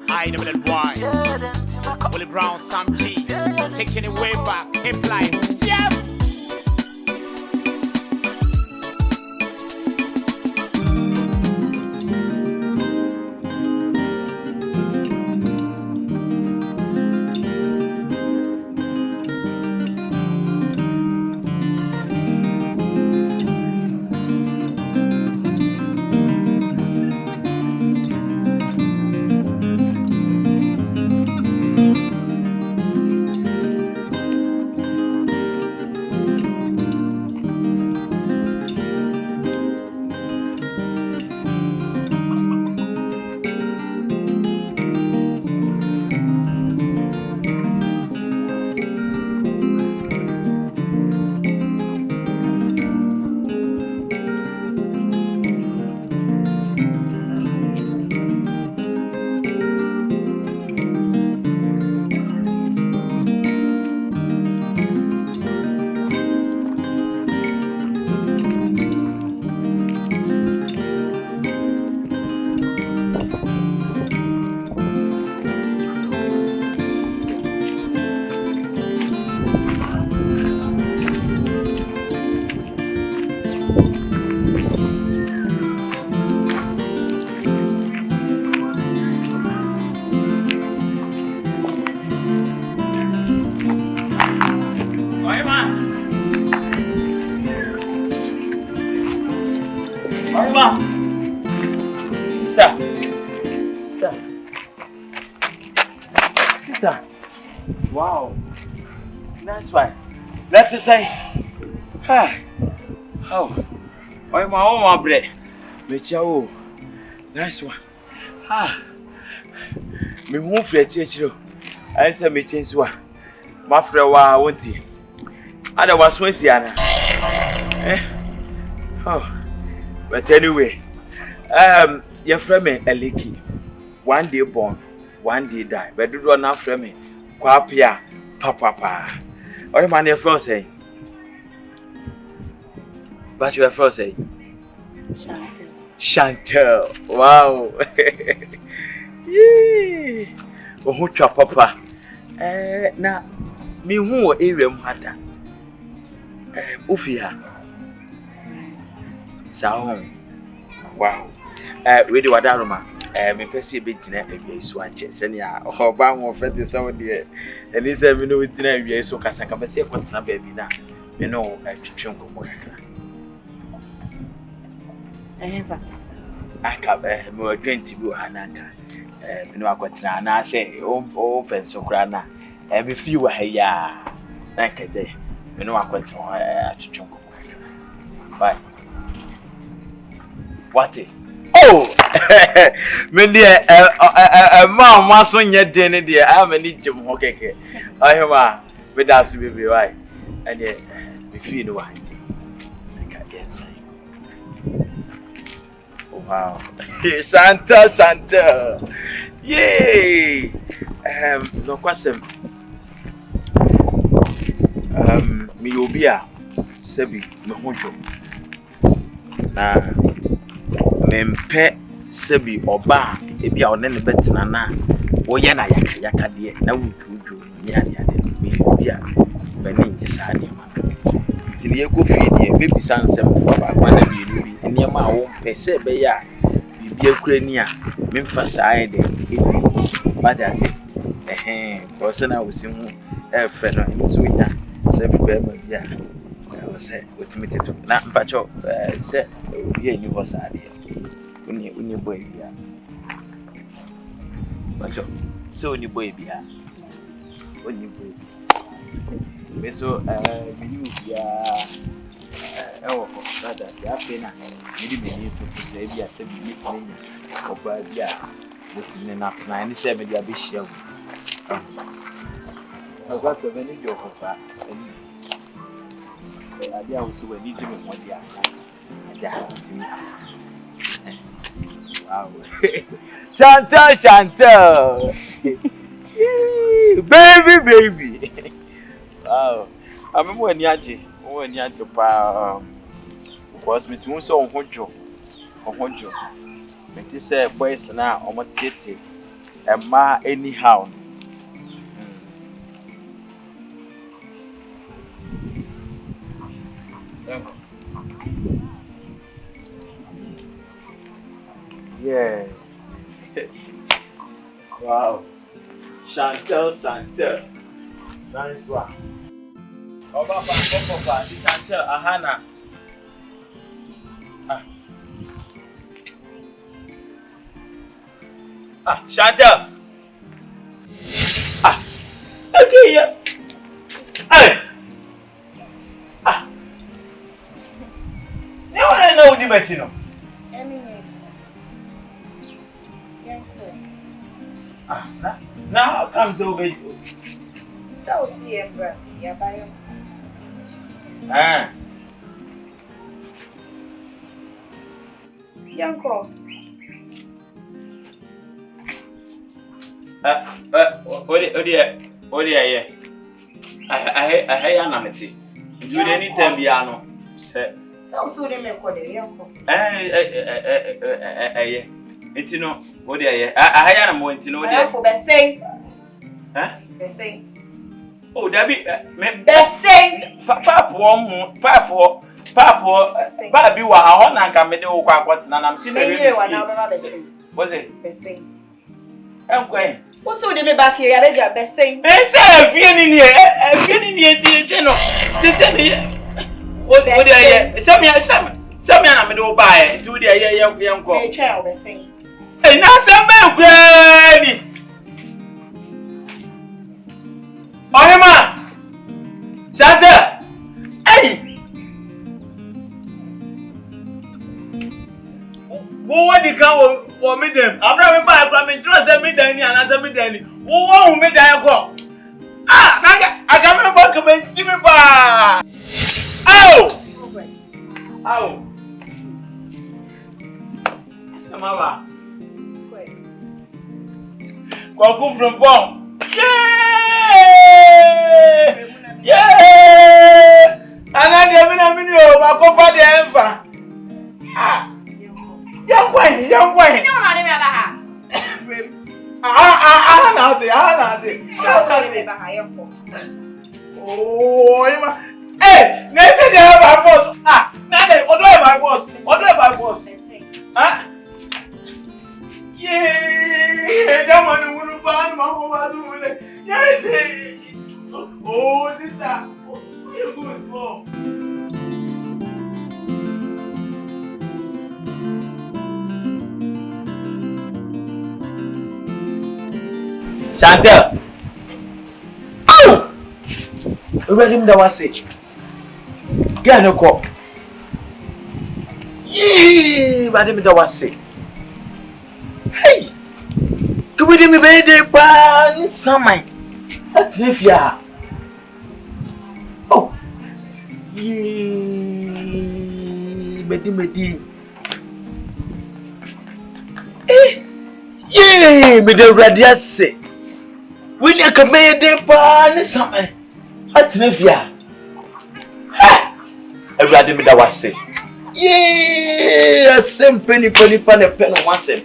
I never let wine. Willie Brown, Sam G. Taking it way back. Hip life. Yeah. Wow, that's fine. Let's say, oh, I'm my own bread. Mecha, nice one. Me won't fetch you. I said, me change one. My friend, won't he? Otherwise, when's Yana? Oh, but anyway, your friend me a leaky. One day born, one day die. But do not friend me. Kwa-appiah, papa. What am I your first say? But your first say? Shantel. Shantel. Wow. Yee. Oh, who papa? Na me who area mhada. Ufia. Sahom. Wow. We do wadaruma. Me pese be gina awia so ache senia oba won fete so de e ni se me no gina awia so kasa ka pese kwatena ba bi na me no atwetwe nkomo kakra Eva aka be me wa 20 bi hanaka me no akwatena na se o fe so kra na me fi wa ha ya na kede me no akwatena atwetwe nkomo kakra bye what oh, me dear, ma maso nye den de I am any jim hokeke. I am with us baby why. And yeah, me feel no white. I can't get say. Oh wow. Santa. Yay! No question. Me obi a sebi me hojo. Na mempe sebi oba ebi a one ne betena na wo ye na yaka de na wudu ni ade me obi a bani ngisa de ma tini ye ko fie de bebi sansem fo ba kwa na bi ni bi ni ma wo pese be ya bibi akura ni a memfa saa de ba da se ko se na wo si hu e fe no so nya sebi be ma bi a o se otimi na mpacho se obi a ni ho saa de Uni boy bia. Bacho. So uni boy bia. Uni boy. Beso mini bia. Ewo ko dada ya pena. Mini mini to say bia se bi ni oba bia. Ni na ni se me dia bi hia wo. Aga to be ni jo ko fa. Ade a wo so we ni ji me mo dia. Aja ti. Wow. Shantel. Baby. Wow. I'm when yaji. When yaji pa because me too so honjo. Meti say boys na omo tete Emma anyhow. Yeah. Wow. Shantel. Nice one. Oh, Papa, this Shantel, Ahana. Shantel. Okay, yeah. Hey. You want to know the machine? Now comes over. So see, bro. Yeah, bye. Yanko. Odi yeah. I anameti. You anytime biano. Say. So they make code Yanko. Intino, odi yeah. I am mo intino odi. For Bessay. Huh? Bessay. Oh, Debbie, me Bessay. Papo. Baby wa ahona nka me de wo kwa kwatena na msi na we wa na be Bessay. Was it? Bessay. Enkwen. Wo so de me ba fie ya be ja Bessay. Say fie ni ni ti no. Ti se ni. Odi aye. Some na me de wo ba e. Ti odi aye yenko. Me twa o Bessay. Na se be kwa ni. Oyema. Shantel. Hey. What the cow or me them? I'm not by from me, trust me, Danny, and answer me, Danny. Who won't me die go? I can't remember coming to me by. Oh, Samara. Go from bomb. Yeah! And I didn't know my cover the enfa. Young boy. You don't know about Oh, hey, next day I have my boss. Now they order my boss. Huh? Yeah, that one will find my home. Yes. Oh, this that. You good, oh. Shantel. Ow! Ready me that was it. Get no call. Ready me that was it. Hey! Can we do me baby pan something? That's if ya. Oh. Medi. Me the radiance. Will you come here de pan something? At Nivia. Everybody me that was it. Same penny pan a pen on myself.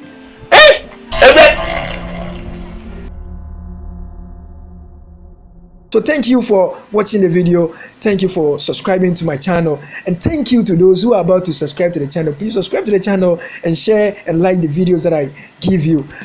So thank you for watching the video. Thank you for subscribing to my channel. And thank you to those who are about to subscribe to the channel. Please subscribe to the channel and share and like the videos that I give you.